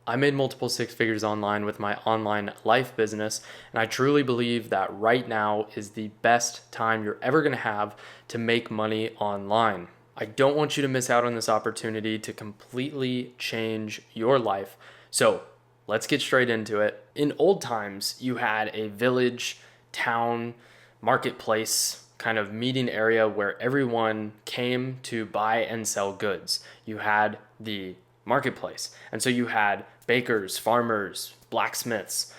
I made multiple six figures online with my online life business, and I truly believe that right now is the best time you're ever going to have to make money online. I don't want you to miss out on this opportunity to completely change your life. So let's get straight into it. In old times, you had a village, town, marketplace kind of meeting area where everyone came to buy and sell goods. You had the marketplace. And so you had bakers, farmers, blacksmiths,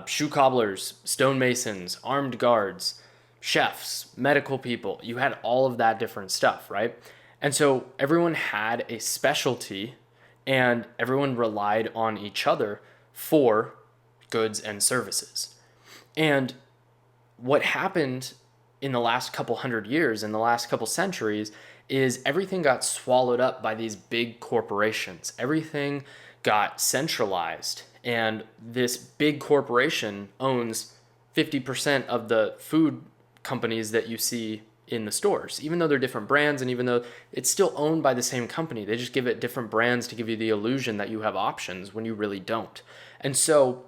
shoe cobblers, stonemasons, armed guards, chefs, medical people. You had all of that different stuff, right? And so everyone had a specialty and everyone relied on each other for goods and services. And what happened in the last couple hundred years, in the last couple centuries, is everything got swallowed up by these big corporations. Everything got centralized, and this big corporation owns 50% of the food companies that you see in the stores, even though they're different brands and even though it's still owned by the same company. They just give it different brands to give you the illusion that you have options when you really don't. And so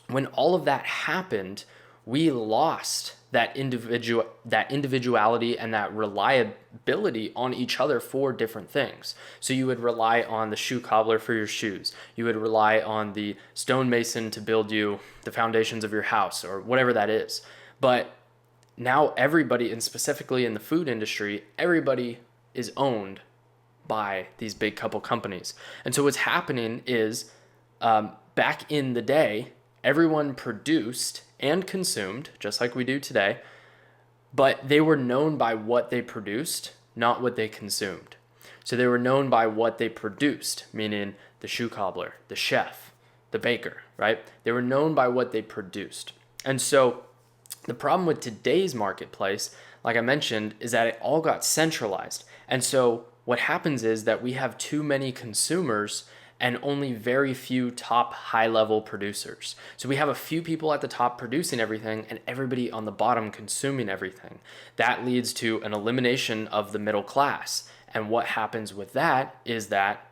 when all of that happened, we lost that individuality and that reliability on each other for different things. So you would rely on the shoe cobbler for your shoes. You would rely on the stonemason to build you the foundations of your house or whatever that is. But now everybody, and specifically in the food industry, everybody is owned by these big couple companies. And so what's happening is back in the day, everyone produced and consumed, just like we do today, but they were known by what they produced, not what they consumed. So they were known by what they produced, meaning the shoe cobbler, the chef, the baker, right? They were known by what they produced. And so the problem with today's marketplace, like I mentioned, is that it all got centralized. And so what happens is that we have too many consumers and only very few top high-level producers. So we have a few people at the top producing everything and everybody on the bottom consuming everything. That leads to an elimination of the middle class. And what happens with that is that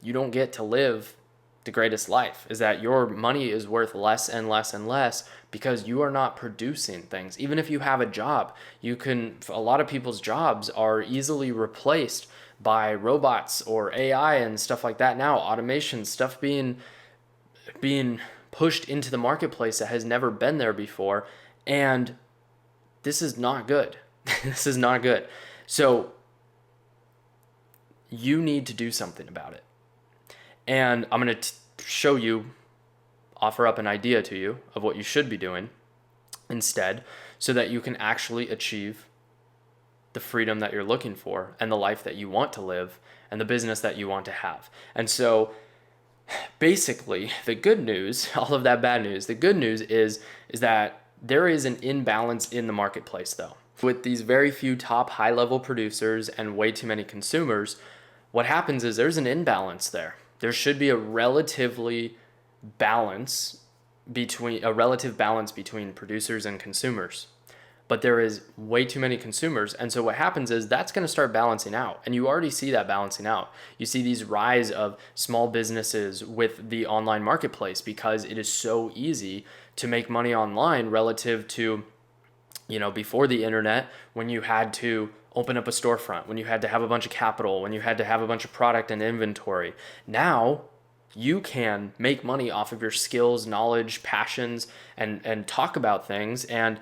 you don't get to live the greatest life, is that your money is worth less and less and less because you are not producing things. Even if you have a job, a lot of people's jobs are easily replaced by robots or AI and stuff like that now, automation, stuff being pushed into the marketplace that has never been there before. And this is not good. This is not good. So you need to do something about it. And I'm going to offer up an idea to you of what you should be doing instead so that you can actually achieve the freedom that you're looking for and the life that you want to live and the business that you want to have. And so basically the good news, all of that bad news, the good news is that there is an imbalance in the marketplace though. With these very few top high level producers and way too many consumers, what happens is there's an imbalance there. There should be a relative balance between producers and consumers. But there is way too many consumers. And so what happens is that's going to start balancing out. And you already see that balancing out. You see these rise of small businesses with the online marketplace because it is so easy to make money online relative to, before the internet, when you had to open up a storefront, when you had to have a bunch of capital, when you had to have a bunch of product and inventory. Now you can make money off of your skills, knowledge, passions, and talk about things and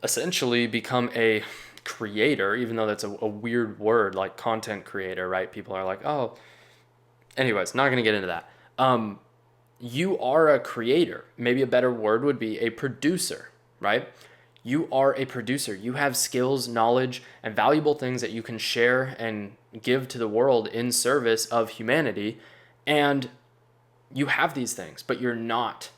essentially become a creator, even though that's a weird word, like content creator, right? People are like, oh, anyways, not going to get into that. You are a creator. Maybe a better word would be a producer, right? You are a producer. You have skills, knowledge, and valuable things that you can share and give to the world in service of humanity. And you have these things, but you're not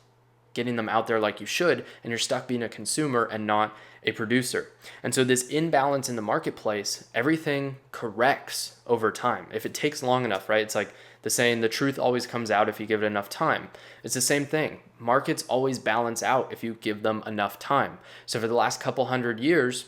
getting them out there like you should, and you're stuck being a consumer and not a producer. And so this imbalance in the marketplace, everything corrects over time. If it takes long enough, right? It's like the saying, the truth always comes out if you give it enough time. It's the same thing. Markets always balance out if you give them enough time. So for the last couple hundred years,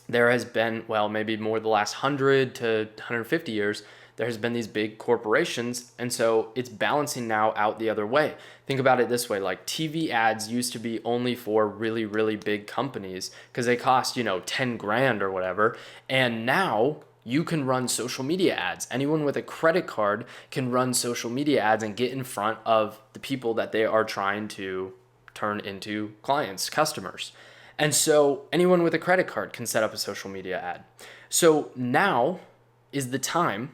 there has been, maybe more the last 100 to 150 years, there's been these big corporations, and so it's balancing now out the other way. Think about it this way, like TV ads used to be only for really, really big companies because they cost, 10 grand or whatever. And now you can run social media ads. Anyone with a credit card can run social media ads and get in front of the people that they are trying to turn into clients, customers. And so anyone with a credit card can set up a social media ad. So now is the time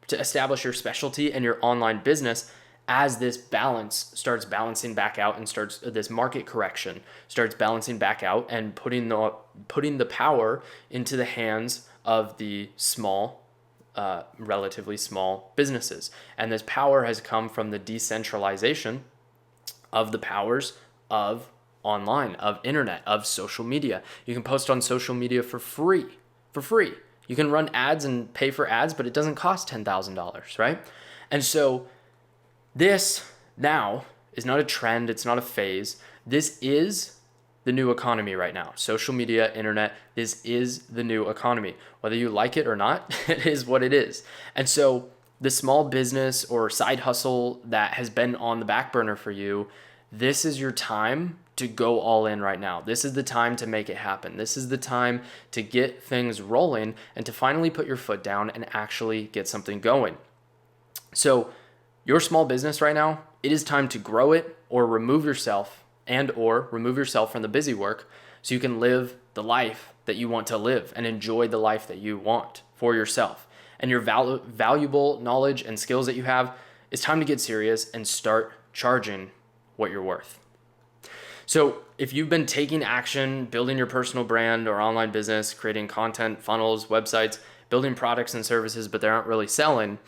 to establish your specialty and your online business as this balance starts balancing back out and starts this market correction starts balancing back out and putting the power into the hands of the small, relatively small businesses. And this power has come from the decentralization of the powers of online, of internet, of social media. You can post on social media for free. You can run ads and pay for ads, but it doesn't cost $10,000, right? And so this now is not a trend. It's not a phase. This is the new economy right now. Social media, internet, this is the new economy. Whether you like it or not, it is what it is. And so the small business or side hustle that has been on the back burner for you, this is your time to go all in right now. This is the time to make it happen. This is the time to get things rolling and to finally put your foot down and actually get something going. So your small business right now, it is time to grow it or remove yourself from the busy work so you can live the life that you want to live and enjoy the life that you want for yourself. And your valuable knowledge and skills that you have, it's time to get serious and start charging what you're worth. So if you've been taking action, building your personal brand or online business, creating content, funnels, websites, building products and services, but they aren't really selling,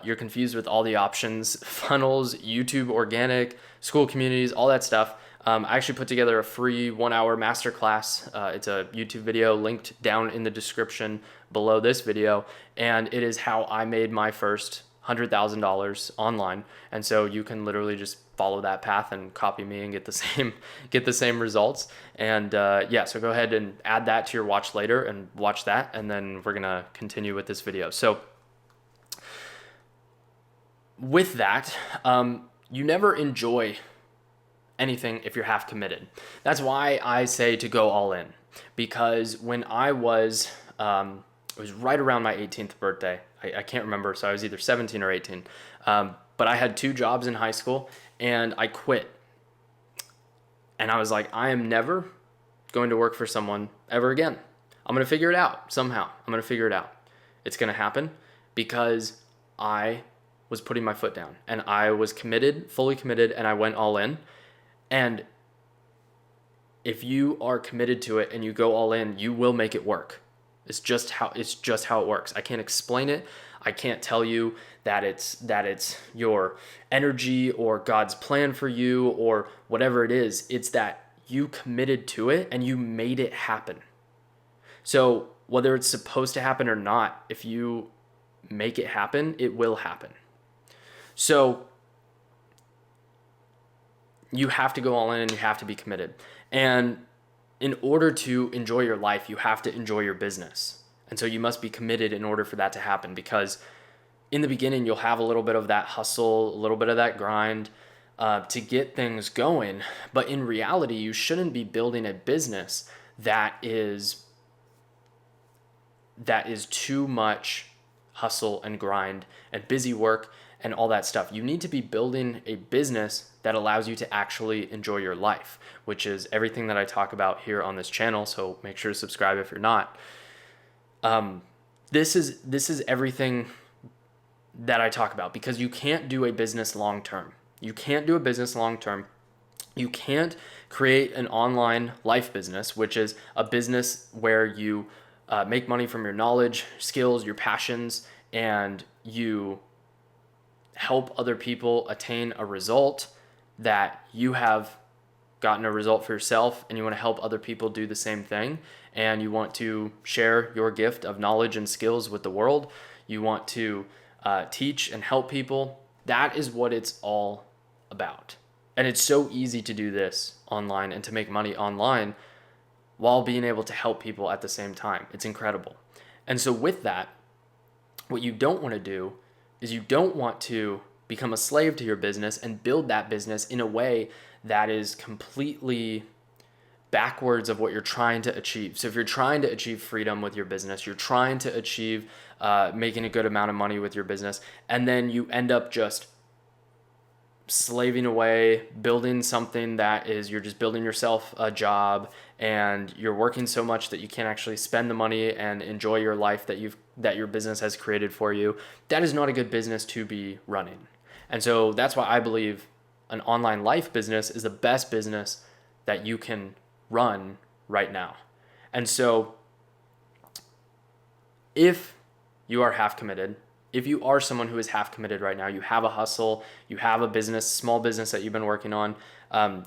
you're confused with all the options, funnels, YouTube, organic, school communities, all that stuff. I actually put together a free 1-hour masterclass. It's a YouTube video linked down in the description below this video. And it is how I made my first $100,000 online. And so you can literally just follow that path and copy me and get the same results. And so go ahead and add that to your watch later and watch that. And then we're going to continue with this video. So with that, you never enjoy anything if you're half committed. That's why I say to go all in, because when I was, it was right around my 18th birthday. I can't remember. So I was either 17 or 18. But I had 2 jobs in high school and I quit. And I was like, I am never going to work for someone ever again. I'm going to figure it out somehow. I'm going to figure it out. It's going to happen because I was putting my foot down and I was committed, fully committed, and I went all in. And if you are committed to it and you go all in, you will make it work. It's just how it works. I can't explain it. I can't tell you that it's your energy or God's plan for you or whatever it is. It's that you committed to it and you made it happen. So whether it's supposed to happen or not, if you make it happen, it will happen. So you have to go all in and you have to be committed. And in order to enjoy your life, you have to enjoy your business. And so you must be committed in order for that to happen, because in the beginning, you'll have a little bit of that hustle, a little bit of that grind to get things going. But in reality, you shouldn't be building a business that is too much hustle and grind and busy work and all that stuff. You need to be building a business that allows you to actually enjoy your life, which is everything that I talk about here on this channel. So make sure to subscribe if you're not. This is everything that I talk about, because you can't do a business long term. You can't do a business long term. You can't create an online life business, which is a business where you make money from your knowledge, skills, your passions, and you help other people attain a result that you have gotten a result for yourself, and you want to help other people do the same thing, and you want to share your gift of knowledge and skills with the world. You want to teach and help people. That is what it's all about. And it's so easy to do this online and to make money online while being able to help people at the same time. It's incredible. And so with that, What you don't want to do is you don't want to become a slave to your business and build that business in a way that is completely backwards of what you're trying to achieve. So if you're trying to achieve freedom with your business, you're trying to achieve making a good amount of money with your business, and then you end up just slaving away, building something that is, you're just building yourself a job, and you're working so much that you can't actually spend the money and enjoy your life that your business has created for you. That is not a good business to be running. And so that's why I believe an online life business is the best business that you can run right now. And so if you are half committed, if you are someone who is half committed right now, you have a hustle, you have a business, small business that you've been working on,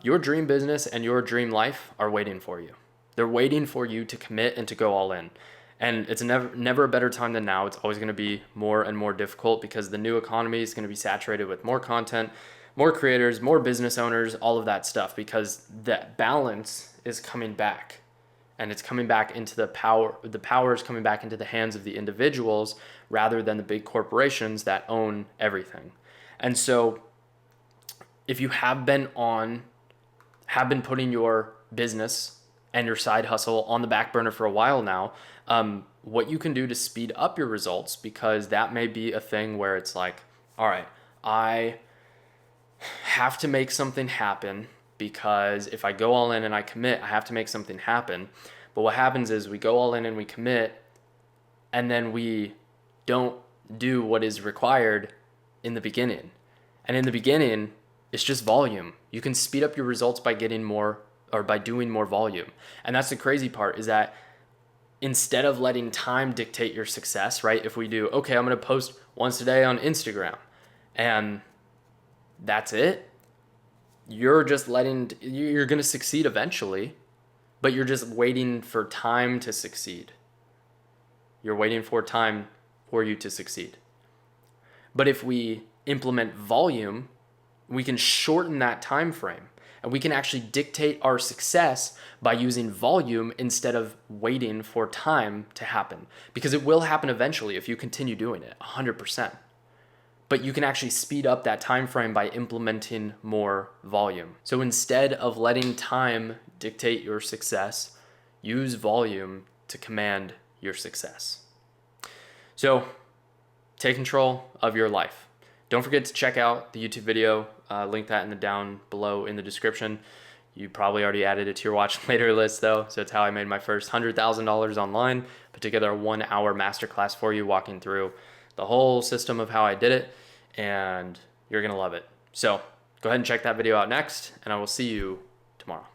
your dream business and your dream life are waiting for you. They're waiting for you to commit and to go all in. And it's never a better time than now. It's always going to be more and more difficult because the new economy is going to be saturated with more content, more creators, more business owners, all of that stuff, because that balance is coming back. And it's coming back into the power is coming back into the hands of the individuals rather than the big corporations that own everything. And so if you have been putting your business and your side hustle on the back burner for a while now, what you can do to speed up your results, because that may be a thing where it's like, all right, I have to make something happen, because if I go all in and I commit, I have to make something happen. But what happens is we go all in and we commit, and then we don't do what is required in the beginning. And in the beginning, it's just volume. You can speed up your results by getting more, or by doing more volume. And that's the crazy part, is that instead of letting time dictate your success, right? If we do, okay, I'm going to post once a day on Instagram, and that's it, you're going to succeed eventually, but you're just waiting for time to succeed. You're waiting for time for you to succeed. But if we implement volume, we can shorten that time frame, and we can actually dictate our success by using volume instead of waiting for time to happen, because it will happen eventually if you continue doing it 100%. But you can actually speed up that time frame by implementing more volume. So instead of letting time dictate your success, use volume to command your success. So take control of your life. Don't forget to check out the YouTube video, link that in the down below in the description. You probably already added it to your watch later list though, so it's how I made my first $100,000 online. Put together a 1-hour masterclass for you, walking through the whole system of how I did it, and you're gonna love it. So go ahead and check that video out next, and I will see you tomorrow.